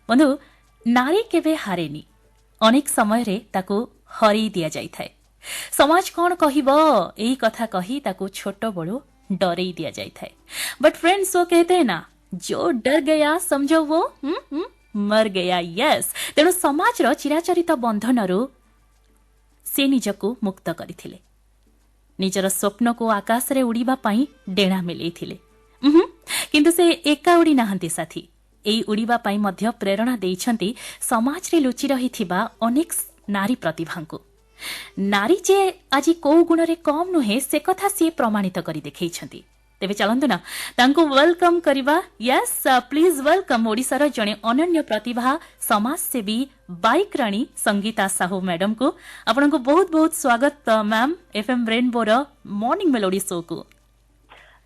बंधु नारी केवे हारेनी अनेक समय रे ताकू हरई दिया जाई थाए समाज कौन कहिबो एही कथा कही ताकू छोट बड़ो डरई दिया जाई थाए बट फ्रेंड्स वो कहते हैं ना जो डर गया समझो वो मर गया यस तेणु समाज रो चिराचरित बंधनरू से निजको मुक्त करथिले निजर स्वप्न को आकाश रे उड़ीबा पाई डेणा मिलेइथिले किंतु से एका उड़ी नाहंती साथी एई उड़ीबा पाई मध्य प्रेरणा देइछंती समाज रे लुचि रहिथिबा अनेक नारी प्रतिभांकु नारी जे आज को गुण रे कम नुहे से कथा सी प्रमाणित करी देखैछंती तेबे चलंतु ना तांको वेलकम करिबा यस प्लीज वेलकम ओडिसार जणे अनन्य प्रतिभा समाज सेवी बाइक राणी संगीता साहू मैडम को आपन को बहुत बहुत स्वागत मैम एफएम रेनबो रो मॉर्निंग मेलोडी शो को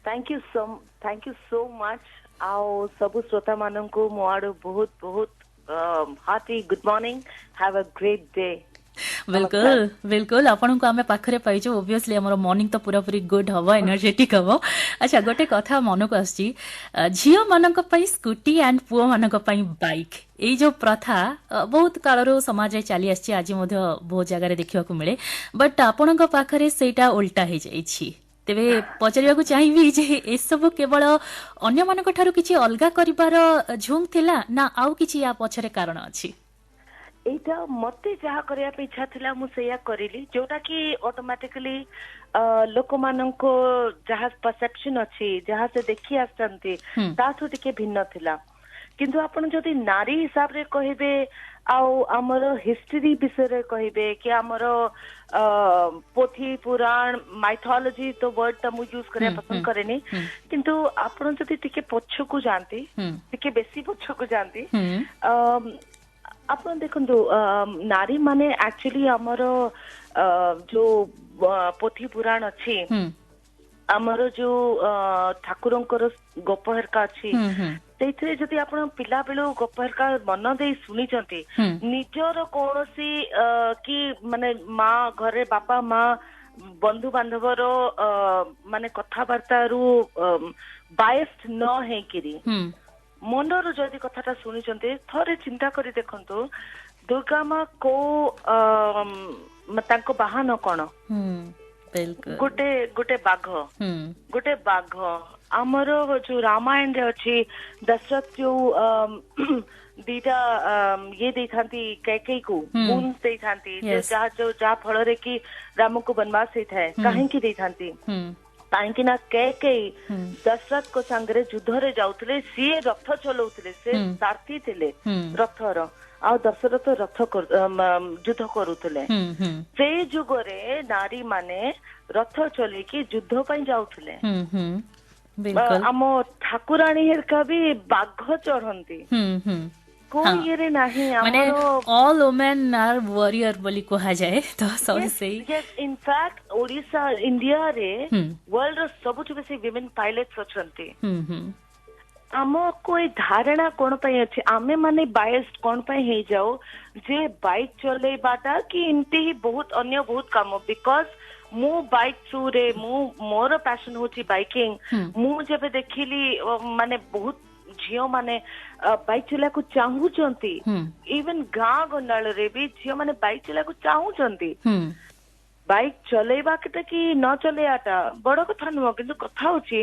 थैंक यू सो मच आओ सबु श्रोता मानन को मोआडो बहुत बहुत hearty good morning have a great day बिल्कुल बिल्कुल आपन को आमे पाखरे पाइजो ऑब्वियसली हमर मॉर्निंग तो पूरा पूरी गुड हबो एनर्जेटिक हबो अच्छा गोटे कथा मन को आछि झियो मानक पई स्कूटी एंड पुओ मानक पई बाइक एई जो प्रथा बहुत कालरो समाज रे चली आछि आज मध्य बहुत जगह रे देखिवा को मिले बट आपन को पाखरे सेटा उल्टा हे जाइछि तेबे पचारिया चाहिए जे ए सब केवल अन्य मानक ठारू किछि अलगा करिवार झुंग थिला ना आउ किछि या पछरे कारण अछि एटा मते जहा करिया पे इच्छा थिला मु सेया करिली जोटा कि ऑटोमेटिकली लोक मानको जहा परसेप्शन अछि जहा से देखि आस्तंती ताठो टिके भिन्न थिला किंतु आपण जदी नारी हिसाब रे कहिबे आउ हमर हिस्ट्री विषय रे कहिबे कि हमर पोथी पुराण माइथोलॉजी तो वर्ड त मु यूज करे पसंद करेनी किंतु आपण जदी टिके पछकु जानती टिके बेसी पछकु जानती आपण देखंतु नारी माने एक्चुअली हमर जो पोथी पुराण अछि हमर जो ठाकुरंकर गप हरका अछि तेथरे जदि आपण पिला बेलु गप हरका मन दे सुनी चंती निजर कोनोसी कि माने माँ घरे बापा माँ बंधु बांधवर माने कथा वार्ता रु बायस्ड न हे किरी मनर जदि कथाटा शुणी थे चिंता करी देखंतु दुर्गा माँ को तांको बाहन कौन गोटे गोटे बाघ आमर जो रामायण रे अच्छी दशरथ जो दीटा ये दे थांती कैकेयी को गुण दे थांती जो फल रे कि राम को वनवास होता है कहीं की दे थांती काहेकि ना कैकेयी दशरथ को संगरे युद्ध रे जाउतले सी रथ चलाउतले से सारथी थिले रथर आ दशरथ रथ युद्ध करूतले से जुगरे नारी माने रथ चले कि युद्ध पई जाउतले हम ठाकुराणी हेरका भी बाघ चढ़ंती कोई ये रे नहीं माने ऑल वुमेन आर वॉरियर बोली कहा जाए तो सही से yes in fact Odisha India रे वर्ल्ड रो सबुठ बेसी विमेन पायलट्स अछंती आम कोई धारणा कोन पई अछि आमे माने बायस्ड कोन पई हे जाओ जे बाइक चले बाटा कि इनते ही बहुत अन्य बहुत काम बिकॉज मु बाइक थ्रू रे मु मोर पैशन होची बाइकिंग मु जेबे देखिली माने बहुत झियो माने बाइक चला को चाहूचंती इवन गाँ गंडाल रे भी झियो माने बाइक चला को चाहूचंती बाइक चलेबा के कि न चलेआटा बड़ कथा नुह किंतु कथा होची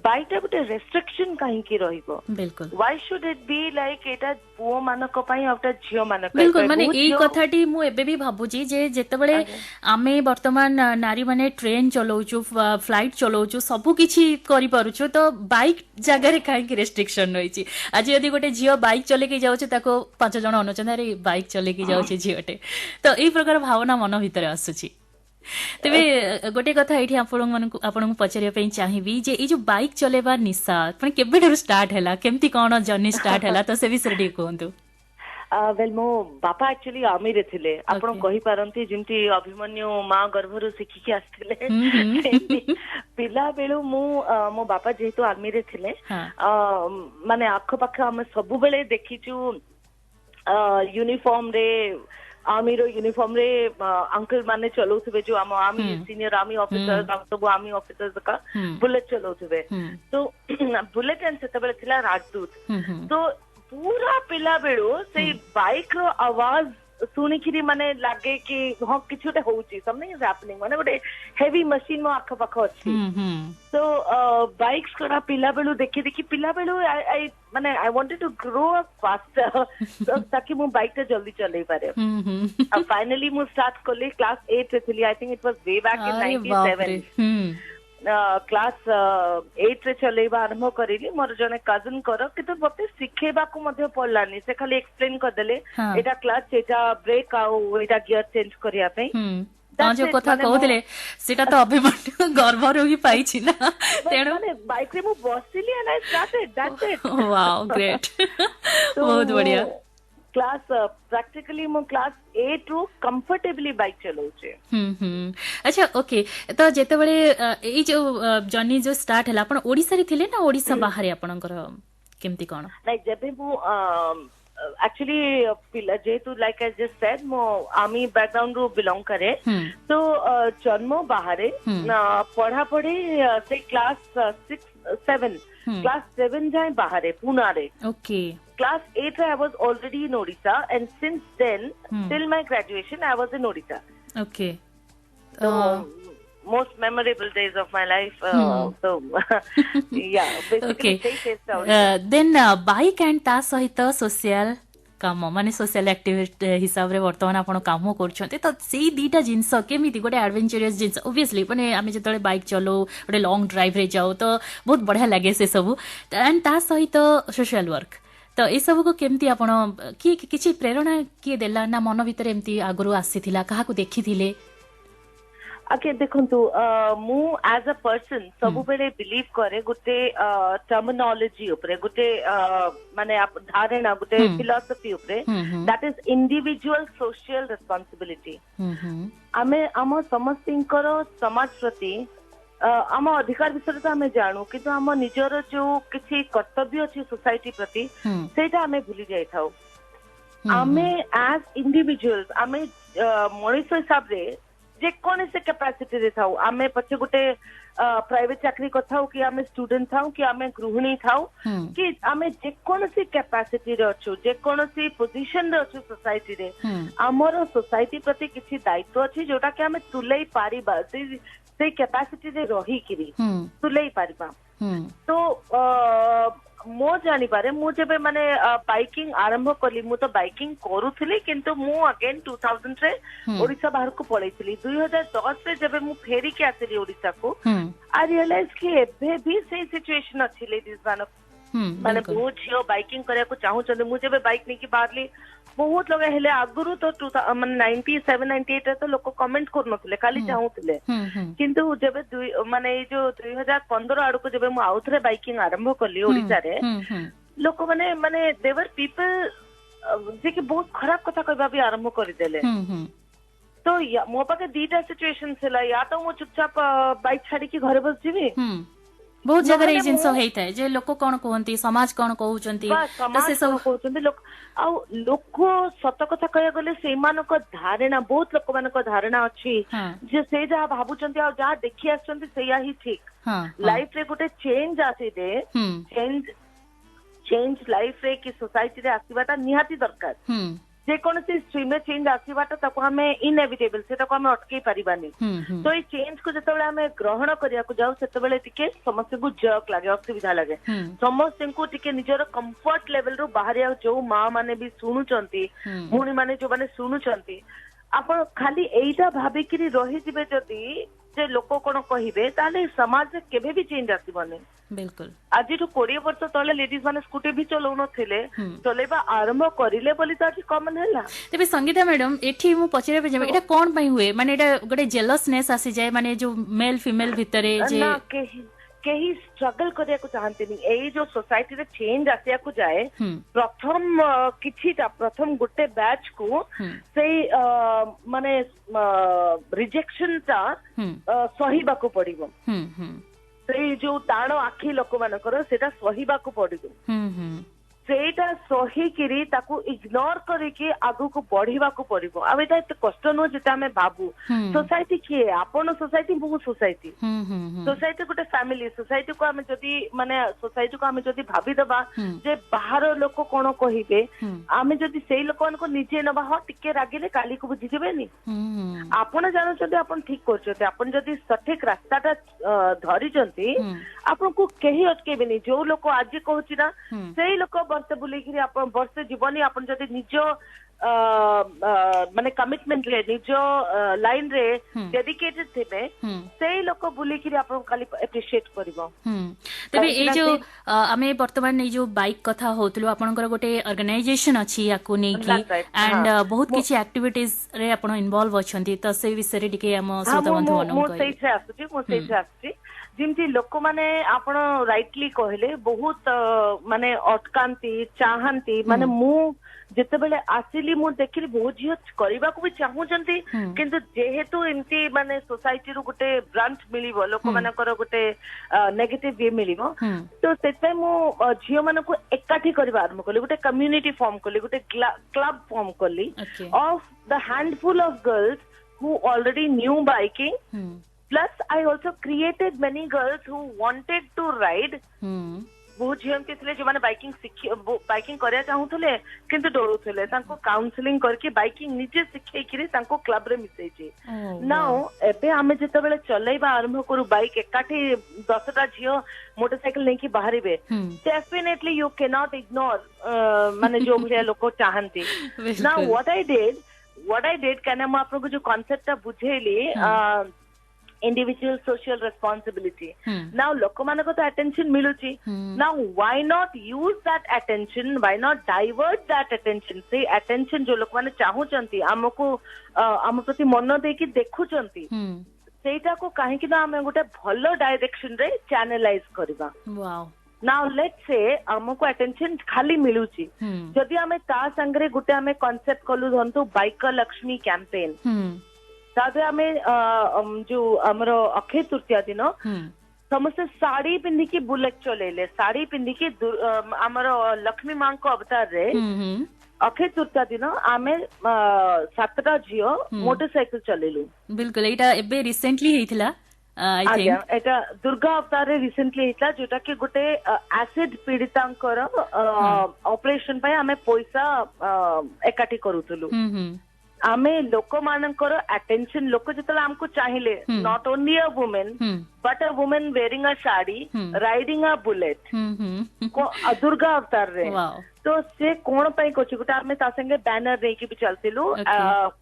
बाइकटा गोटे रेस्ट्रिक्शन काहे की रहइबो बिल्कुल why should it be like एटा पुओ मानक पई आउटा झियो मानक बिल्कुल माने एई कथाटी मु एबे भी भाबुची जे जेतेबेले आमे वर्तमान नारी माने ट्रेन चलाउछु फ्लाइट चलाउछु सबु किछि करि पारुछु तो बाइक जगह रे काहे की रेस्ट्रिक्शन रहिछि आज यदि गोटे झियो बाइक चले के जाउछ ताको 5 जण अनुचंदा रे बाइक चले के जाउछ झियोटे तो एई प्रकार भावना मन भितर आसुची तेबे गोटे कथा एठी आपन पचारिया पे चाहिबी जे ए जो बाइक चलेबा निशा पण केबेडर स्टार्ट हैला केमती कोन जर्नी स्टार्ट हैला तो से विषय रे कोहंतु वेल मो बापा एक्चुअली आर्मी रे थिले आपन कहि पारंती जिंती अभिमन्यु मां गर्भरु सिखि के आस्थिले पिला बेलु मो बापा जेहेतु आर्मी रे थिले माने आखो पाखा हम सब बेले देखिचु यूनिफॉर्म रे आर्मी रो यूनिफॉर्म रे अंकल माने चलोथबे जो आम आर्मी सीनियर आर्मी ऑफिसर सब आर्मी ऑफिसर्स का बुलेट चलोथबे तो बुलेट एंड सेतबेले थिला राजदूत तो पूरा पिला बेलू से बाइक रो आवाज शुणिकी माने लगे कि हाँ किसी गोटे होउची समथिंग इज हैपनिंग माने गोटे हेवी मशीन मो आख पाख अछि तो बाइक्स करा पिला बेलू देखि देखि पिला बेलू आई माने I wanted to grow up faster ताकि मु बाइक टे जल्दी चलै पारे अब फाइनली मु स्टार्ट करली क्लास 8 रे थली I think it was way back in 97 class 8 रे चलेबा आरंभ करिली मोर जने कजन कर किंतु मते सिखेबा को मध्ये पड़लानी से खाली एक्सप्लेन कर देले एटा क्लास एटा ब्रेक आउ एटा गियर चेंज करिया पे जो कथा कहूले सेटा तो अभिमन्यु गर्व रोगी पाइछि ना तेणु माने बाइक रे मु बसिली and I started that's it wow great बहुत बढ़िया क्लास प्रैक्टिकली मो क्लास 8 रु कंफर्टेबली बाइक चलाउछे अच्छा ओके तो जेते बळे ए जो जर्नी जो स्टार्ट हला आपण ओडिसा रे थिले ना ओडिसा बाहर आपणकर केमती कोन लाइक जेबे मु एक्चुअली जेतु लाइक आई जस्ट सेड मो आर्मी बैकग्राउंड रु बिलोंग करे तो जन्म बाहर पढ़ा पढ़ी से क्लास 6-7 क्लास 7 जाए बाहर पुना रे okay Class 8 I was already in Odisha and since then till my graduation I was in Odisha. Okay. So most memorable days of my life. So yeah, basically okay. Then bike and ta sahita social काम माने social activity हिसाब रे वर्तमान आपण काम करछन्ते तो सेही दीटा जिंस केमिति गोटे एडवेंचरस जिंस ऑब्वियसली माने आमे जतले बाइक चलो गोटे लॉन्ग ड्राइव रे जाओ तो बहुत बढ़िया लागे से सब एंड ता सहित सोशल वर्क तो ए सब को केमती आपण की किछि प्रेरणा की देला ना मन भीतर एमती आगरु आसीथिला काहा को देखिथिले ओके देखंतु मु एज अ पर्सन सब बेले बिलीव करे गुटे टर्मिनोलॉजी ऊपर गुटे माने धारणा गुटे फिलॉसफी ऊपर that is individual social responsibility आमे आम समस्तिंकर समाज प्रति आम अधिकार विषय तो आम जानू किंतु आम निजर जो किसी कर्तव्य अच्छी सोसाइटी प्रति सेटा आमे भूली जाई थाउ आमे एज इंडिविजुअल्स आमे मनुष्य हिसाब रे जे कोन से कैपेसिटी रे थाउ आमे पछे गुटे प्राइवेट चाकरी कथाउ कि आमे स्टूडेंट थाउ कि आमे गृहिणी थाउ कि आमे जे कोन से कैपेसिटी रे अछु जे कोन से पोजीशन रे अछु सोसाइटी रे हमर सोसाइटी प्रति किछि दायित्व अछि जोटा कि आमे तुलै पारिबा से कैपेसिटी रे रही किरी तुलै पारिबा तो मो जानी पारे मु जेबे माने बाइकिंग आरंभ कली मु तो बाइकिंग करूथिली किंतु मु अगेन 2000 रे ओडिसा बाहर को पळैथिली 2010 रे जेबे मु फेरी के आसिली ओडिसा को आई रियलाइज कि एबे भी से सिचुएशन अछि लेडीज माने बहुत झियो बाइकिंग करिया को चाहू चंदे मु जेबे बाइक नै कि बाहरली बहुत लोग हेले आगुरु तो माने 97 98 रे तो लोक कमेंट कर नथिले खाली चाहूथिले किंतु जेबे माने जो 2015 आडू को जेबे मु आउथरे बाइकिंग आरंभ करली ओडिसा रे लोक माने देवर पीपल जे कि बहुत खराब कथा कहबा भी आरंभ कर देले तो मो पाके दीटा सिचुएशन छला या तो मु चुपचाप बाइक छाड़ी के घरे बस जीवी बहुत जगह रे जिंस होइता है जे लोक कोन कहंती समाज कोन कहउचंती तो से सब कहउचंती लोक आ लोक सत कथा कहया गले सेमान को धारणा बहुत लोक मान को धारणा अछि जे से जा भाबुचंती आ जा देखि आछंती सेया ही ठीक लाइफ रे गोटे चेंज आसी दे चेंज लाइफ रे कि सोसाइटी रे आसीबाटा निहाती दरकार जे कोन से स्ट्रीम में चेंज आसीबाटा ताको हमें इनएविटेबल से ताको हमें अटके परिबानी तो ए चेंज को जतबेले हमें ग्रहण करिया को जाऊ सेतबेले टिके समस्त को जक लागे असुविधा लागे समस्त को टिके निजर कंफर्ट लेवल रो बाहर आ जो मां माने भी सुनुचंती भूणी माने जो माने सुनुचंती आपण खाली एइटा भाबे कि रही जिबे जदी जे लोक कोन कहिबे ताले समाज रे केबे भी चेंज आसीबने बिल्कुल आज 20 वर्ष तले लेडीज माने स्कूटी भी चलौ नथिले चलेबा आरंभ करिले बोली त आज कॉमन हैला तबे संगीता मैडम एठी मु पचरे पे एटा कोन पई हुए माने एटा गोटे जेलसनेस आसी जाय माने जो मेल फीमेल भितरे जे केही स्ट्रगल करिया को चाहते नहीं एई जो सोसाइटी रे चेंज आसिया को जाए प्रथम किछिटा प्रथम गुटे बैच को से माने रिजेक्शन ता सहीबा को पड़िबो से जो ताण आखि लोक मानकर सेटा सहीबा को पड़िबो ସେଇଟା ସହିକିରି ତାକୁ ଇଗ୍ନୋର କରିକି ଆଗକୁ ବଢିବାକୁ ପଡିବ। ଆଉ ଏଇଟା ଏତେ କଷ୍ଟ ନୁହଁ ଯେତେ ଆମେ ଭାବୁ। ସୋସାଇଟି କିଏ? ଆପଣ ସୋସାଇଟି, ମୁଁ ସୋସାଇଟି। ସୋସାଇଟି ଗୋଟେ ଫ୍ୟାମିଲି। ସୋସାଇଟିକୁ ଆମେ ଯଦି ମାନେ ସୋସାଇଟିକୁ ଆମେ ଯଦି ଭାବିଦବା ଯେ ବାହାର ଲୋକ କଣ କହିବେ, ଆମେ ଯଦି ସେଇ ଲୋକମାନଙ୍କୁ ନିଜେ ନବା, ହଁ ଟିକେ ରାଗିଲେ କାଲିକୁ ବୁଝିଯିବେନି। ଆପଣ ଜାଣୁଛନ୍ତି ଆପଣ ଠିକ କରୁଛନ୍ତି, ଆପଣ ଯଦି ସଠିକ ରାସ୍ତାଟା ଧରିଛନ୍ତି ଆପଣଙ୍କୁ କେହି ଅଟକେଇବେନି। ଯୋଉ ଲୋକ ଆଜି କହୁଛି ନା ସେଇ ଲୋକ ବର୍ଷେ ବୁଲିକିରି ଆପଣ ବର୍ଷେ ଜୀବନି ଆପଣ ଯଦି ନିଜ ମାନେ କମିଟମେଣ୍ଟରେ ନିଜ ଲାଇନରେ ଡେଡିକେଟେଡ ଥିବେ, ସେଇ ଲୋକ ବୁଲିକିରି ଆପଣଙ୍କୁ ଖାଲି ଆପ୍ରିସିଏଟ କରିବ। ତେବେ ଏଇ ଯୋଉ ଆମେ ବର୍ତ୍ତମାନ ଏଇ ଯୋଉ ବାଇକ୍ କଥା ହଉଥିଲୁ, ଆପଣଙ୍କର ଗୋଟେ ଅର୍ଗାନାଇଜେସନ ଅଛି ୟାକୁ ନେଇକି ଆଣ୍ଡ ବହୁତ କିଛି ଆକ୍ଟିଭିଟିଜ ରେ ଆପଣ ଇନଭଲ୍ଭ ଅଛନ୍ତି, ତ ସେଇ ବିଷୟରେ ଟିକେ ଆମ ଶ୍ରୋତା ବନ୍ଧୁ ମାନଙ୍କୁ କହିବେ। ମୁଁ ସେଇଥିରେ ଆସୁଛି। ଯେମିତି ଲୋକମାନେ ଆପଣ ରାଇଟଲି କହିଲେ ବହୁତ ମାନେ ଅଟକାନ୍ତି, ଚାହାନ୍ତି। ମାନେ ମୁଁ ଯେତେବେଳେ ଆସିଲି ମୁଁ ଦେଖିଲି ବହୁତ ଝିଅ କରିବାକୁ ବି ଚାହୁଁଛନ୍ତି, କିନ୍ତୁ ଯେହେତୁ ଏମିତି ମାନେ ସୋସାଇଟିରୁ ଗୋଟେ ବ୍ରାଞ୍ଚ ମିଳିବ, ଲୋକମାନଙ୍କର ଗୋଟେ ନେଗେଟିଭ ଇଏ ମିଳିବ, ତ ସେଥିପାଇଁ ମୁଁ ଝିଅ ମାନଙ୍କୁ ଏକାଠି କରିବା ଆରମ୍ଭ କଲି। ଗୋଟେ କମ୍ୟୁନିଟି ଫର୍ମ କଲି, ଗୋଟେ କ୍ଲବ ଫର୍ମ କଲି of the handful of girls who already knew biking. Plus, I also created many girls who wanted to ride. ବହୁତ ଝିଅ ଏମିତି ଥିଲେ ଯୋଉମାନେ ବାଇକିଂ କରିବା ଚାହୁଁଥିଲେ କିନ୍ତୁ ଡରୁଥିଲେ। ତାଙ୍କୁ କାଉନସିଲିଂ କରିକି ବାଇକିଂ ନିଜେ ଶିଖେଇକିରି ତାଙ୍କୁ କ୍ଲବରେ ମିଶେଇଛି। ନାଉ ଏବେ ଆମେ ଯେତେବେଳେ ଚଲେଇବା ଆରମ୍ଭ କରୁ ବାଇକ୍, ଏକାଠି 10ଟା ଝିଅ ମୋଟରସାଇକେଲ ନେଇକି ବାହାରିବେ, ଡେଫିନେଟଲି ୟୁ କ୍ୟାନଟ୍ ଇଗ୍ନୋର ମାନେ ଯୋଉ ଭଳିଆ ଲୋକ ଚାହାନ୍ତି। ନା what I did କାହିଁକିନା ମୁଁ ଆପଣଙ୍କୁ ଯୋଉ କନସେପ୍ଟଟା ବୁଝେଇଲି individual social responsibility. Now ଲୋକମାନଙ୍କ ତ attention ମିଳୁଛି, now why not use that attention, why not divert that attention? ସେଇ attention ଯୋଉ ଲୋକମାନେ ଚାହୁଁଛନ୍ତି ଆମକୁ ଆମ ପ୍ରତି ମନ ଦେଇକି ଦେଖୁଛନ୍ତି, ସେଇଟାକୁ କାହିଁକି ନା ଆମେ ଗୋଟେ ଭଲ ଡାଇରେକ୍ସନ ରେ ଚ୍ୟାନେଲାଇଜ କରିବା। Now let's say ଆମକୁ attention ଖାଲି ମିଳୁଛି, ଯଦି ଆମେ ତା ସାଙ୍ଗରେ ଗୋଟେ ଆମେ କନସେପ୍ଟ କଲୁ, ଧରନ୍ତୁ ବାଇକର ଲକ୍ଷ୍ମୀ କ୍ୟାମ୍ପେନ୍, ତାପରେ ଆମେ ଯୋଉ ଆମର ଅକ୍ଷୟ ତୃତୀୟା ଦିନ ସମସ୍ତେ ଶାଢୀ ପିନ୍ଧିକି ବୁଲେଟ ଚଲେଇଲେ, ଶାଢୀ ପିନ୍ଧିକି ଆମର ଲକ୍ଷ୍ମୀ ମାଙ୍କ ଅବତାରରେ ଅକ୍ଷୟ ତୃତୀୟା ଦିନ ଆମେ 7ଟା ଝିଅ ମୋଟରସାଇକେଲ ଚଲେଇଲୁ। ବିଲକୁଲ, ଏଇଟା ଏବେ ରିସେଣ୍ଟଲି ହେଇଥିଲା। ଆଜ୍ଞା, ଏଇଟା ଦୁର୍ଗା ଅବତାରରେ ରିସେଣ୍ଟଲି ହେଇଥିଲା, ଯୋଉଟା କି ଗୋଟେ ଆସିଡ ପୀଡିତାଙ୍କର ଅପରେସନ ପାଇଁ ଆମେ ପଇସା ଏକାଠି କରୁଥିଲୁ। ଆମେ ଲୋକମାନଙ୍କର ଆଟେନସନ, ଲୋକ ଯେତେବେଳେ ଆମକୁ ଚାହିଁଲେ, ନଟ୍ ଓନ୍ଲି ଅ ୱୁମେନ୍ ବଟ୍ ଅ ୱୁମେନ୍ ୱେରିଂ ଅ ଶାଢୀ ରାଇଡିଂ ଅ ବୁଲେଟ ଦୁର୍ଗା ଅବତାରରେ, ତ ସେ କଣ ପାଇଁ କରୁଛି, ଗୋଟେ ଆମେ ତା ସାଙ୍ଗେ ବ୍ୟାନର ନେଇକି ବି ଚାଲିଥିଲୁ,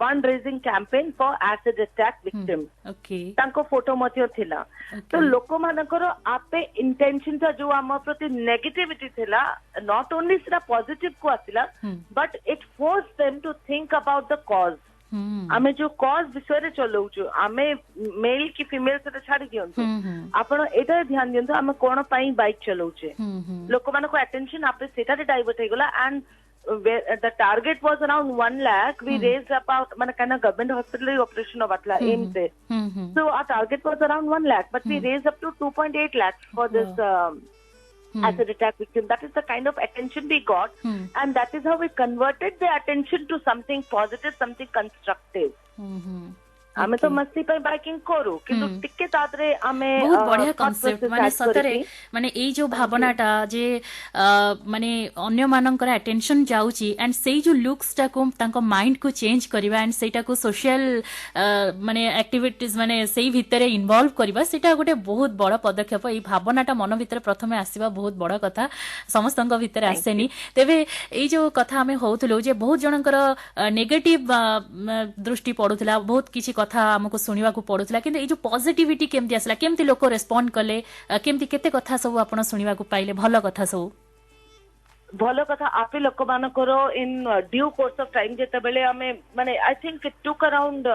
ଫଣ୍ଡ ରେଜିଂ କ୍ୟାମ୍ପେନ୍ ଫର ଆସିଡ୍ ଆଟାକ ଭିକ୍ଟିମ୍, ତାଙ୍କ ଫଟୋ ମଧ୍ୟ ଥିଲା। ତ ଲୋକମାନଙ୍କର ଆପେ ଇଣ୍ଟେନସନ ଟା ଯୋଉ ଆମ ପ୍ରତି ନେଗେଟିଭିଟି ଥିଲା, ନଟ୍ ଓନ୍ଲି ସେଟା ପଜିଟିଭ କୁ ଆସିଲା, but it force them to think about the cause. ଆମେ ଯୋଉ କଜ ବିଷୟରେ ଚଲଉଛୁ, ଆମେ ମେଲ କି ଫିମେଲ ସେଟା ଛାଡି ଦିଅନ୍ତୁ, ଆପଣ ଏଇଟା ଧ୍ୟାନ ଦିଅନ୍ତୁ ଆମେ କଣ ପାଇଁ ବାଇକ୍ ଚଲଉଛେ। ଲୋକମାନଙ୍କ ଆଟେନସନ ଆପେ ସେଟାରେ ଡାଇଭର୍ଟ ହେଇଗଲା, and the target was around 1 lakh. We raised about ମାନେ କାହିଁକିନା ଗଭର୍ଣ୍ଣମେଣ୍ଟ ହସ୍ପିଟାଲ ଅପରେସନ ହବାଥିଲା ଏମ୍ସ ରେ, so our target was around 1 lakh, but we raised up to 2.8 lakhs for this acid attack victim. That is the kind of attention we got, and that is how we converted the attention to something positive, something constructive. ଆମେ ତ ମସ୍ତି ପାଇଁ biking କରୁ, କିନ୍ତୁ ଟିକେ ତାପରେ ଆମେ ବହୁତ ବଢିଆ କନସେପ୍ଟ, ମାନେ ସତରେ ମାନେ ଏଇ ଯୋଉ ଭାବନାଟା ଯେ ମାନେ ଅନ୍ୟମାନଙ୍କର ଆଟେନସନ ଯାଉଛି ଆଣ୍ଡ ସେଇ ଯୋଉ ଲୁକ୍ସ ଟାକୁ ତାଙ୍କ ମାଇଣ୍ଡ କୁ ଚେଞ୍ଜ କରିବା ଆଣ୍ଡ ସେଇଟାକୁ ସୋସିଆଲ ମାନେ ଆକ୍ଟିଭିଟିଜ ମାନେ ସେଇ ଭିତରେ ଇନଭଲ୍ଭ କରିବା, ସେଇଟା ଗୋଟେ ବହୁତ ବଡ ପଦକ୍ଷେପ। ଏଇ ଭାବନାଟା ମନ ଭିତରେ ପ୍ରଥମେ ଆସିବା ବହୁତ ବଡ କଥା, ସମସ୍ତଙ୍କ ଭିତରେ ଆସେନି। ତେବେ ଏଇ ଯୋଉ କଥା ଆମେ ହଉଥିଲୁ ଯେ ବହୁତ ଜଣଙ୍କର ନେଗେଟିଭ ଦୃଷ୍ଟି ପଡୁଥିଲା, ବହୁତ କିଛି କଥା ଆମକୁ ଶୁଣିବାକୁ ପଡୁଥିଲା, କିନ୍ତୁ ଏଇ ଯୋଉ ପଜିଟିଭିଟି କେମିତି ଆସିଲା, କେମିତି ଲୋକ ରେସ୍ପଣ୍ଡ କଲେ, କେମିତି କେତେ କଥା ସବୁ ଆପଣ ଶୁଣିବାକୁ ପାଇଲେ, ଭଲ କଥା ସବୁ? ଭଲ କଥା ଆପେ ଲୋକମାନଙ୍କର in due course of time ଯେତେବେଳେ ଆମେ ମାନେ I think it took around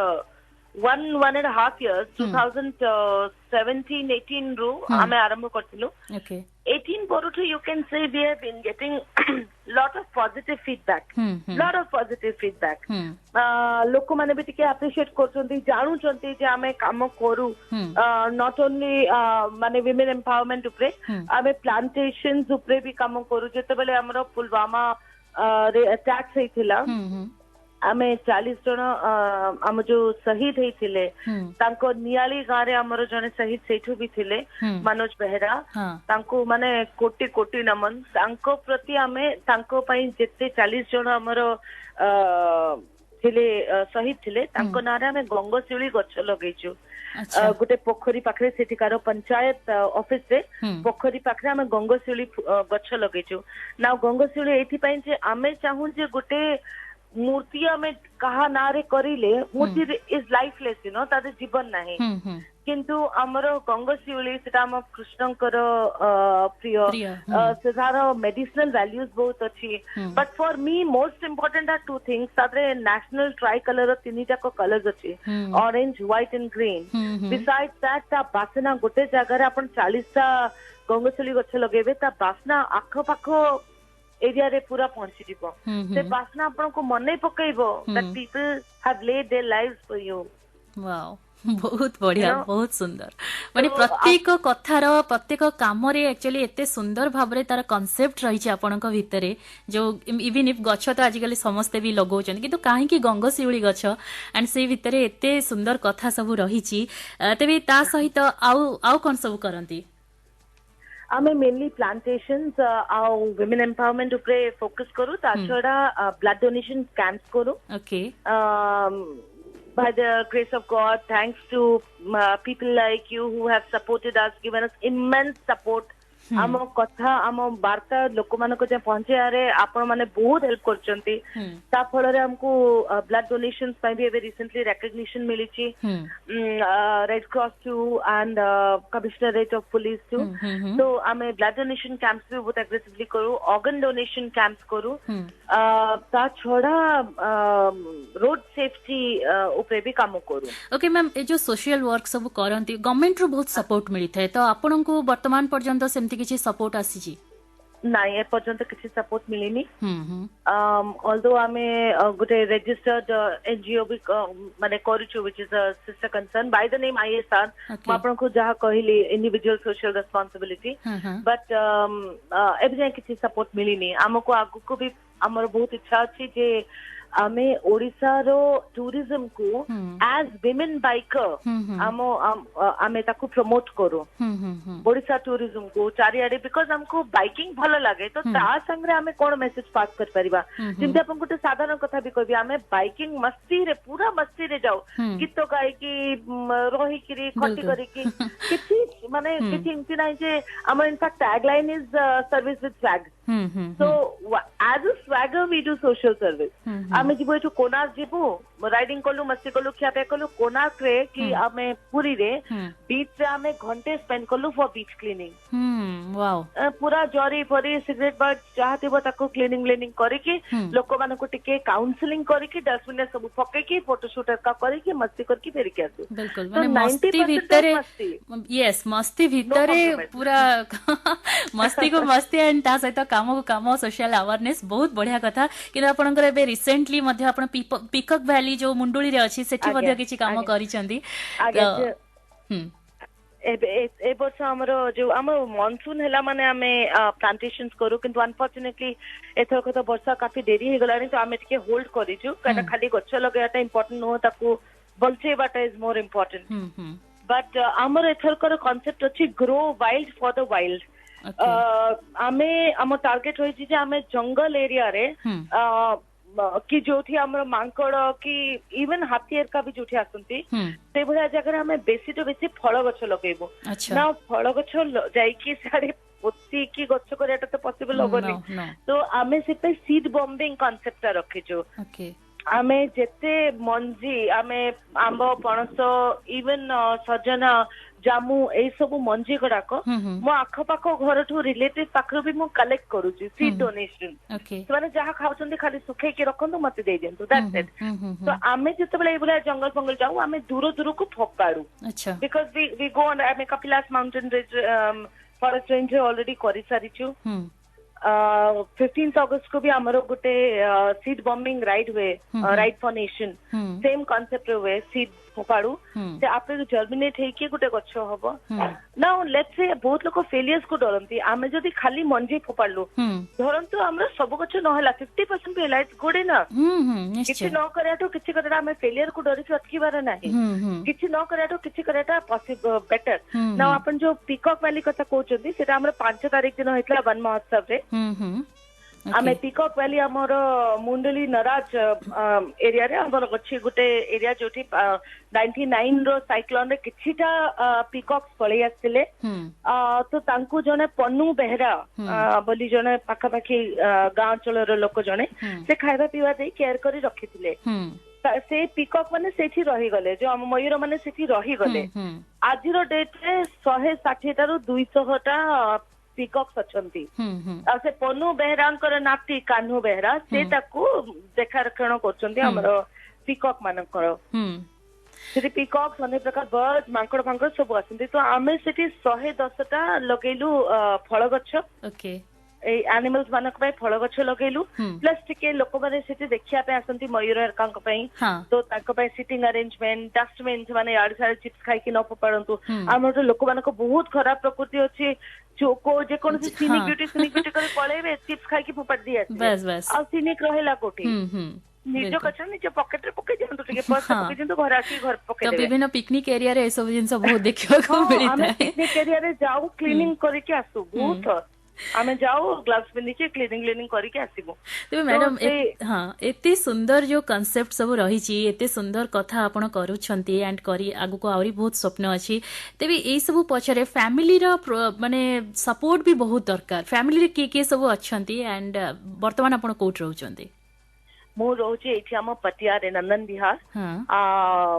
1.5 years 2017-18 रू आमे आरंभ करथिलु. 18 परठु you can say we have been getting lot of positive feedback. लोक माने भी टिके अप्रिशिएट करछंती जानू छंती जे आमे काम करू नॉट ओनली माने विमेन एम्पावरमेंट उपरे आमे प्लांटेशंस उपरे भी काम करू. जेते बेले हमरो पुलवामा रे अटैक हेतिला आमे 40 जन आम जो शहीद हेतिले तांको नियाली गाँ रे हमरो जने शहीद सेठू भी थिले मनोज बेहरा तांको माने कोटि कोटि नमन. तांको प्रति आमे तांको पई जेते 40 जन हमरो थिले शहीद थिले तांको नारे आमे गंगशिउली गछ लगेचु. गोटे पोखरी पाखरे सेठिकार पंचायत ऑफिस रे पोखरी पाखरे आमे गंगशिउली गछ लगेचु. ना गंगशिउली एथि पई जे आमे चाहू जे गोटे मूर्ति आमे कहा नारे करिले मूर्ति इज लाइफलेस यू नो तादे जीवन नाही किंतु हमरो गंगशिउली सेटा हम कृष्णकर प्रिय सेटार मेडिसिनल वैल्यूज बहुत अच्छी. But for me most important are two things. तादरे नेशनल ट्राई कलर तीनिटा को कलर्स अच्छी orange white and green. Besides that ता बासना गोटे जगह रे अपन 40 टा गंगशिउली गछ लगेबे ता बासना आखो पाखो एरिया रे पूरा पहुंची जीवो. से बासना आपन को मनै पकैबो that people have led their lives for you. Wow बहुत बढ़िया बहुत सुंदर. माने प्रत्येक कथार प्रत्येक काम रे एक्चुअली एते सुंदर भाबरे तार कांसेप्ट रही आपनक भितरे जो इवन इफ गछ तो आजिकली समस्ते भी लगौछन किंतु काहे कि गंगशिउली गछ एंड से भितरे एते सुंदर कथा सब रही छी. तबे ता सहित आउ कोन सब करंती. आमे मेनली प्लांटेशंस आउ विमेन एम्पावरमेंट उपरे फोकस करू. ता छडा ब्लड डोनेशन कैंप्स करू. Okay by the grace of God, thanks to people like you who have supported us, given us immense support. आम कथा आम वार्ता लोक मान को पहुंचे आपण माने बहुत हेल्प करचंती. ता फल रे हमको ब्लड डोनेशंस पे भी रिसेंटली रिकॉग्निशन मिली छी Red Cross too and commissionerate of police too. तो आमे ब्लड डोनेशन कैंप्स भी बहुत एग्रेसिवली करू. ऑर्गन डोनेशन कैंप्स करू. ता छोड़ा रोड सेफ्टी ऊपर भी काम करू. ओके मैम ए जो सोशल वर्क सब करंती गवर्नमेंट रो बहुत सपोर्ट मिली थाए तो आपन को वर्तमान पर्यंत सेमती किछि सपोर्ट आसी छी नाही ए पर्यंत किछि सपोर्ट मिलिनी. ऑल्दो आमे गुटे रजिस्टर्ड एनजीओ भी माने करूछु which is a sister concern by the name ISR. म आपन को जहा कहली इंडिविजुअल सोशल रिस्पांसिबिलिटी बट एबे जे किछि सपोर्ट मिलिनी. हमको आगु को भी हमर बहुत इच्छा अछि जे आमे ओडिसा रो टूरिज्म को एज विमेन बाइकर आमे ताकू प्रमोट करू. ओडिसा टूरिज्म को चारियाडे बिकॉज हमको बाइकिंग भलो लागे तो ता संगे आमे कोन मेसेज पास कर परिबा. जिंदे अपन गुटे साधारण कथा भी कहबी आमे बाइकिंग मस्ती रे पूरा मस्ती रे जाऊ गीत गाई की रही की खटी करी की किछि माने किछि इनति नाही जे हमर in fact tagline is service with swag. So as a swagger we do social service. आमे जीवो एठु कोनार्क जीवो राइडिंग कलु मस्ती कलु खिया पे कलु कोनार्क रे कि आमे पुरी रे बीच रे आमे घंटे स्पेंड कलु फॉर बीच क्लीनिंग. वाओ पूरा जरी फरी सिगरेट बट चाहते बो ताको क्लीनिंग करी की लोक माने को टिके काउंसलिंग करी की डस्टबिन रे सब फके की फोटोशूट का करी की मस्ती कर की फेरी के आसु. बिल्कुल माने मस्ती भितरे यस मस्ती भितरे पूरा मस्ती को मस्ती एंड ता सहित काम को काम सोशल अवेयरनेस बहुत बढ़िया कथा. कि आपनकर एबे रिसेंटली मध्ये आपण पिकअप वैली जो मुंडुली रे अछि सेठी मध्ये किछि काम करिसंती. ए वर्ष हमरो जो हमर मानसून हैला माने हमें प्लांटेशंस करू किंतु अनफॉर्चुनेटली एथर को तो वर्षा काफी देरी हे गलानी तो हमें टिके होल्ड करिजु काटा खाली गछ लगायाटा इंपोर्टेंट न हो ताकू बलचेबाटा इज मोर इंपोर्टेंट. बट हमर एथर को कांसेप्ट अछि grow wild for the wild. आमे हम टार्गेट होई जे आमे जंगल एरिया रे कि जोठी हमर मांकड़ कि इवन हाथी का भी जोठी आसंती से भलिया जगह हमें बेसी तो बेसी फल गछ लगेबो ना फल गछ जाई कि साडे पोती की गछ करेटा तो पॉसिबल होबनी. तो आमे से सीड बॉम्बिंग कांसेप्ट रखिजो. आमे जेते मंजी आमे आंब पणस इवन सजना ଜାମୁ ଏଇ ସବୁ ମଞ୍ଜି ଗୁଡାକ ମୋ ଆଖପାଖ ଘରଠୁ ରିଲେଟିଭ ପାଖରୁ ବି ମୁଁ କଲେକ୍ଟ କରୁଛି ସିଡ୍ ଡୋନେସନ। ସେମାନେ ଯାହା ଖାଉଛନ୍ତି ଖାଲି ଶୁଖେଇକି ରଖନ୍ତୁ ମତେ ଦେଇ ଦିଅନ୍ତୁ, ଦ୍ୟାଟ୍ସ ଇଟ୍। ତ ଆମେ ଯେତେବେଳେ ଏଇଭଳିଆ ଜଙ୍ଗଲ ଫଙ୍ଗଲ ଯାଉ ଆମେ ଦୂର ଦୂରକୁ ଫୋପାଡୁ, ବିକଜ वी गो ऑन। ଆମେ Kapilash mountain range forest range already କରିସାରିଛୁ। 15th ଅଗଷ୍ଟ को भी ଆମର ଗୋଟେ सीड बॉम्बिंग राइड हुए, ride for nation, same concept हुए। सीड फोपाड़ू से आपरे जर्मिनेट ହେଇକି ଗୋଟେ ଗଛ ହବ। नाउ लेट्स से बहुत लोक फेलियर्स को डरନ୍ତି, आमे जदी खाली मंजी फोपाड़लु धरंतु हमर सब गछ न होला 50% भी लाइट गुड इनफ। किछि न करयाटो किछि करटा आमे फेलियर को डरि के अटकीबार नाही, किछि न करयाटो किछि करटा पॉसिबल बेटर। नाउ अपन जो पीकॉक वैली कथा कहउछथि सेटा हमर 5 तारिख दिन होइतला वन महोत्सव रे। आमे पीकॉक वैली हमर मुंडली नराज एरिया रे हमर गछि गुटे एरिया जोठी 99 रो साइक्लोन रे किछिटा पीकॉक्स पळै आस्तिले। तो तांकु जने पन्नू बेहरा बोली जने पाखापाखी गांव चलर लोक जने से खाइबा पीवा दे केयर करी रखिथिले। से पीकॉक माने सेठी रही गले, जो मयूर माने सेठी रही गले। आजिरो डेट रे 160 टारु 200 टा पीकॉक्स अछंती। आ से पन्नू बेहरांकर नाती कान्हू बेहरा से ताकू देखा रखण करछंती हमर पीकॉक मानकर। सेठी पीकॉक्स अनेक प्रकार बर्ड मांकड़ फांकड़ सब आसंती। तो आमे सेठी 110 टा लगेलु फळ गछ, एनिमल्स मानक पय फळ गछ लगेलु, प्लस टिके लोक माने सेठी देखिया पे आसंती मयूर हरकांक पय। तो तांक पय सिटिंग अरेंजमेंट, डस्टबिन माने याड सारे चिप्स खाइ कि न पपड़ंतु। हमर तो लोक मानक बहुत खराब प्रकृति अछि, चोको जे कोन सिनिक कर पळेबे चिप्स खाइ कि फपड़ दिया बस बस आ सिनिक रहेला कोठी। निज कचरा निज पॉकेट रे पके दियंतु, टिके पर्स पके दियंतु, घर आसी घर पके देबे। तो विभिन्न पिकनिक एरिया रे सब जिंस बहुत देखियो को मिलिता है। हम पिकनिक एरिया रे जाऊ क्लीनिंग करके आसु, बहुत आमे जाओ ग्लव्स पिंधि के क्लीनिंग करके आसीबो। तो मैडम हां एते सुंदर जो कांसेप्ट सब रही छी, एते सुंदर कथा आपण करूछंती एंड करी आगु को आउरी बहुत स्वप्न अछि। तेबे एई सब पछरे फैमिली रो माने सपोर्ट भी बहुत दरकार। फैमिली रे के सब अछंती एंड वर्तमान आपण कोट रहउछंती? मो रोचे एठी हम पटिया रे नंदन विहार।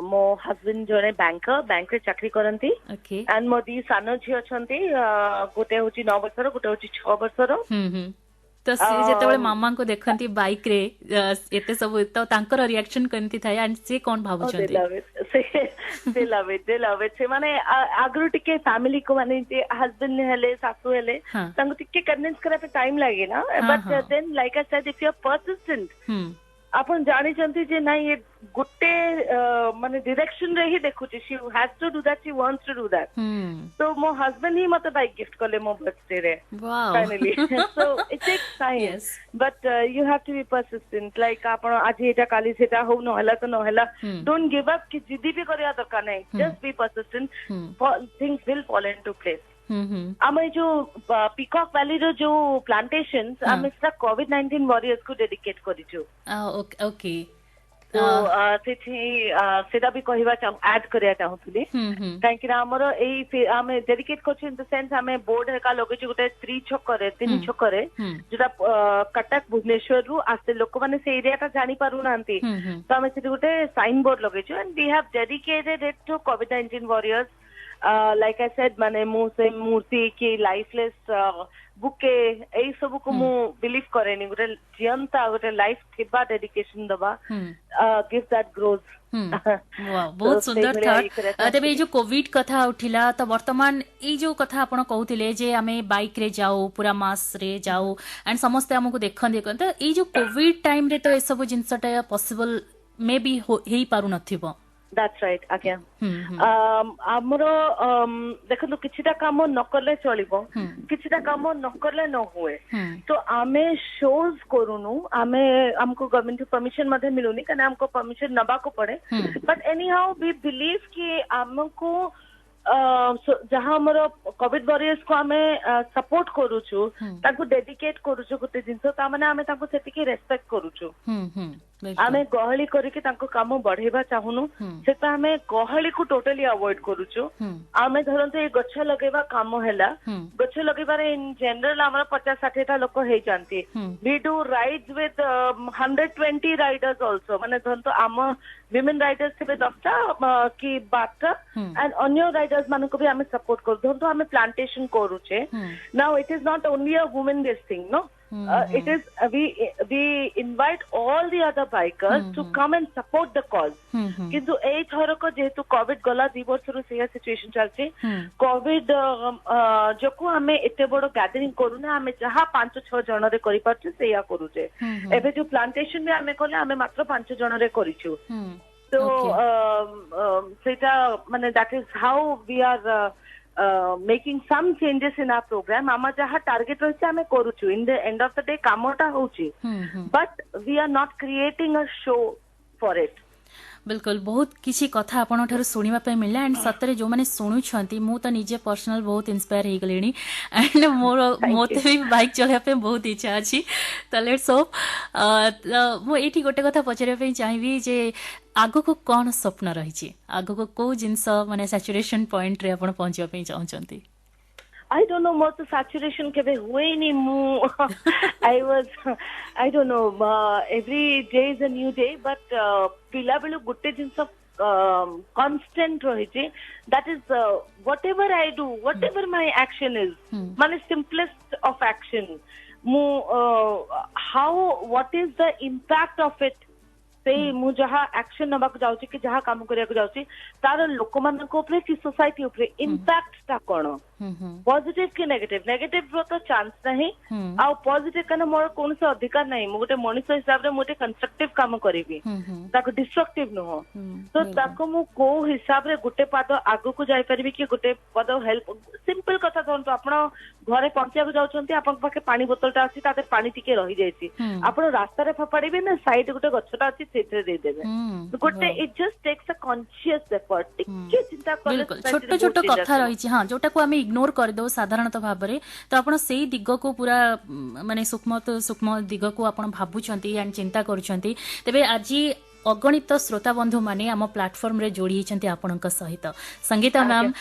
मो हस्बैंड जोने बैंक रे चाकरी करंती एंड मो दी सानो झी अछंती, गोटे होची 9 वर्षर, गोटे होची 6 वर्षर। तो से जेतेबेले मामा को देखंती बाइक रे एते सब तो तांकर रिएक्शन करंती थाय एंड से कोन भाबुछंती? दे लव इट से माने आगरु टिके फैमिली को माने जे हस्बैंड हेले सासू हेले तांको टिके कन्विंस करा पे टाइम लागे ना, but then like I said if you are persistent अपन जानी चंती जे नहीं ये गुट्टे माने डायरेक्शन रे ही देखुची, she has to do that, she wants to do that. तो मो हस्बैंड ही मते बाइक गिफ्ट करले मो बर्थडे रे finally. So it takes time but you have to be persistent. Like आपण आज एटा काली सेटा हो न हला तो न हला, डोंट गिव अप कि जिद्दी भी करिया दरकार नहीं, just be persistent, things will fall into place. आमे जो पीकॉक वैली रो जो प्लांटेशंस आमे सेटा कोविड-19 वॉरियर्स को डेडिकेट करिछु। ओके तो सेठी सेटा भी कहिबा ऐड करिया चाहूतली काहेकि हमर एई आमे डेडिकेट करछु इन द सेंस आमे बोर्ड हेका लगेछु गोटे 3 छकरे 3 छकरे जेटा कटक भुवनेश्वर रु आसे लोक माने से एरिया ता जानि पारु नांती। तो आमे सेठी गोटे साइन बोर्ड लगेछु and we have dedicated it to कोविड-19 वॉरियर्स। लाइक आई सेड माने मु से मूर्ति की लाइफलेस बुके एई सब को मु बिलीव करेनी, गोटे जियंता गोटे लाइफ थिबा डेडिकेशन दबा गिव दैट ग्रोज। वाह बहुत सुंदर था। तबे जो कोविड कथा उठिला तो वर्तमान ए जो कथा आपण कहउतिले जे आमे बाइक रे जाऊ पूरा मास रे जाऊ एंड समस्त हमको देखन तो ए जो कोविड टाइम रे तो ए सब जिंसटा पॉसिबल मे बी हेई पारु नथिबो। That's right आज्ञा। हमरो देखो किछिटा काम न करले चलिबो, किछिटा काम न करले न हुए। तो आमे शोज करूनु, आमे हमको गवर्नमेंट परमिशन मध्ये मिलुनी कने हमको परमिशन नबा को पड़े, but anyhow we believe कि हमको जहाँ हमरो कोविड वॉरियर्स को आमे सपोर्ट करूछु ताको डेडिकेट करूछु गोटे जिंस ता माने आमे ताको सेतिकी रेस्पेक्ट करूछु। आमे गहली करके तांको काम बढ़ेबा चाहुनु सेता आमे गहली को टोटली अवॉइड करूछु आमे धरंतु ए गछ लगेबा काम हैला गछ लगेबार इन जनरल हमर 50-60 टा लोक हे जानती we do rides with 120 riders also माने धरंतु आम विमेन राइडर्स थे 10टा की 12टा एंड अन्य राइडर्स मानको भी आमे सपोर्ट कर धरंतु आमे प्लांटेशन करूचे now it is not only a women this thing no it is we invite all the other bikers to come and support the cause किंतु एई थरक जेहेतु कोविड गला 2 वर्ष रु सेया सिचुएशन चलचे कोविड जको हमें एते बड़ गैदरिंग करूना हमें जहा 5-6 जन रे करि पाछे सेया करूचे एबे जो प्लांटेशन में हमें कोले हमें मात्र 5 जन रे करिछु तो सेटा माने that is how we are making some changes in our program आमा जहा टार्गेट रहिছে हमें करूछु in the end of the day कामटा होची but we are not creating a show for it बिल्कुल बहुत किसी कथा आपन ठार सुनिबा पे मिलला एंड सतरे जो माने सुनुछंती मु तो निजे पर्सनल बहुत इंस्पायर हे गलेनी एंड मोर मोते भी बाइक चलाया पे बहुत इच्छा अछि त लेट्स होप मु एठी गोटे कथा पचरे पे चाहिबी जे आगो को कोन स्वप्न रही छी आगो को को जिंस माने सैचुरेशन पॉइंट रे आपन पहुंचबा पे चाहचंती I don't know मोर तो सैचुरेशन केबे हुए नी मु I don't know every day is a new day but पिला बेलु गुटे जिंस constant रही छी that is whatever I do whatever my action is माने simplest of action मु how what is the impact of it से मु जहा action नबाक जाउची कि जहा काम करिया को जाउची तार लोक मानन को ऊपर कि सोसाइटी ऊपर इंपैक्ट ता कोन पॉजिटिव कि नेगेटिव नेगेटिव रो तो चांस नहीं आ पॉजिटिव कने मोर कोन से अधिकार नहीं मु गोटे मनुष्य हिसाब रे मोटे कंस्ट्रक्टिव काम करबी ताको डिस्ट्रक्टिव न हो तो ताको मु को हिसाब रे गोटे पाद आगु को जाई परबी कि गोटे पाद हेल्प सिंपल कथा कोन तो आपण घरे पहुंचिया को जाउछंती आपन पाके पानी बोतलटा अछि ताते पानी टिके रहि जायछि आपण रास्ता रे फपाड़ीबे ना साइड गोटे गछटा अछि सेथे दे देबे गोटे it just takes a conscious effort टिके चिंता कर छोट छोट कथा रही हां जोटा को हम इग्नोर कर दो साधारणतः भाव रे तो आपण सेही दिग को पूरा माने सूक्ष्म दिग को आपण भाबुछंती एंड चिंता करूछंती तबे आजी अगणित श्रोता बंधु माने आम प्लाटफॉर्म रे जोड़ी हिचंती आपनक सहित संगीता मैम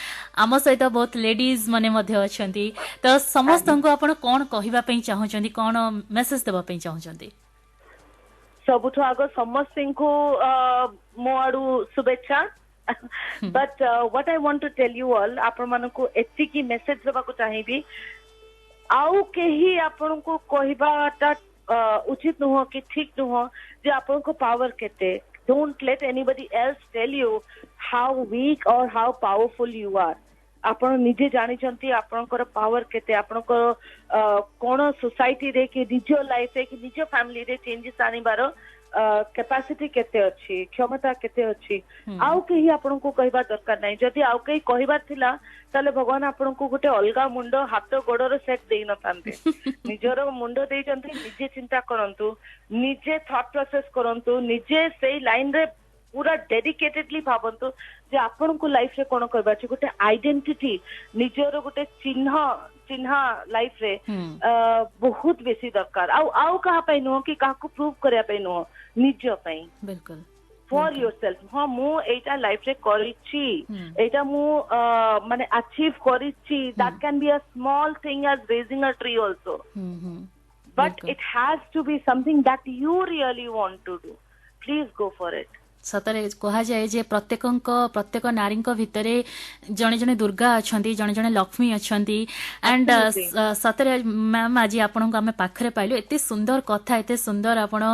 आम सहित बहुत लेडीज माने मध्य अछंती तो समस्त को आपण कोन कहिबा पई चाहउछंती कोन मेसेज देबा पई चाहउछंती सबुठो आगो समस्त को मो आडू शुभेच्छा but what I want to tell you all आपण मन को एति की मेसेज देबा को चाहिबी आउ केही आपण को कहिबाटा उचित नुह कि ठीक नुह जे आपण को पावर केते don't let anybody else tell you how weak or how powerful you are आपण निजे जानि चंती आपनकर पावर केते आपनकर कोन सोसाइटी रे कि निज लाइफ रे कि निज फैमिली रे चेंजेस आनी बारो कैपेसिटी केते अछि क्षमता केते अछि आउ केही आपन को कहबा दरकार नै जदी आउ केही कहबा थिला ताले भगवान आपन को गुटे अलगा मुंडो हाथ गोडर सेट देई न थांते निजरो मुंडो देई चंती निजे चिंता करंतु निजे थॉट प्रोसेस करंतु निजे सेही लाइन रे पूरा डेडिकेटेडली भाबंतु जे आपन को लाइफ रे कोन करबा छी गुटे आइडेंटिटी निजरो गुटे चिन्ह लाइफ रे बहुत बेसी दरकार आउ कहा पई नो कि काहा को प्रूव करया पई नो निज पई बिल्कुल फॉर योरसेल्फ हां मु एटा लाइफ रे करिछि एटा मु माने अचीव करिछि that can be a small thing as raising a tree also but it has to be something that you really want to do please go for it सतरे कहा जाए जे प्रत्येक नारी भितरे जने जने दुर्गा अछंती जने जने लक्ष्मी अछंती एंड सतरे मैम आज आपन को हमें पाखरे पाइलो एते सुंदर कथा एते सुंदर आपन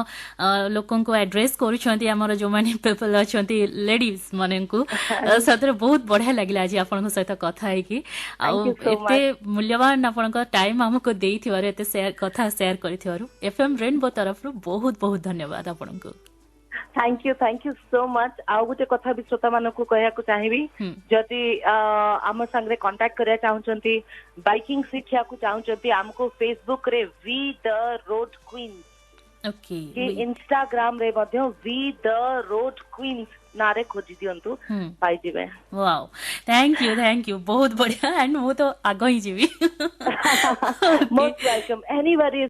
लोकन को एड्रेस करूछंती हमर जो माने पीपल अछंती लेडीज माने को सतरे बहुत बढ़िया लागला आज आपन को सहित कथा है कि एते मूल्यवान आपन को टाइम हमको देइथिवार एते शेयर कथा शेयर करिथिवार एफएम रेनबो तरफ बहुत बहुत धन्यवाद आपन को थैंक यू सो मच आउ गोटे कथा भी श्रोता मान को कहया को चाहिबी जति आम संगे कांटेक्ट करिया चाहउचंती बाइकिंग शिक्षा को चाहउचंती हमको फेसबुक रे we the road queens okay कि इंस्टाग्राम रे मध्ये वी द रोड क्वींस नारे खोजी दियंतु पाई दिबे वाओ थैंक यू बहुत बढ़िया एंड वो तो आगो ही जीवी मोस्ट वेलकम एनीबॉडी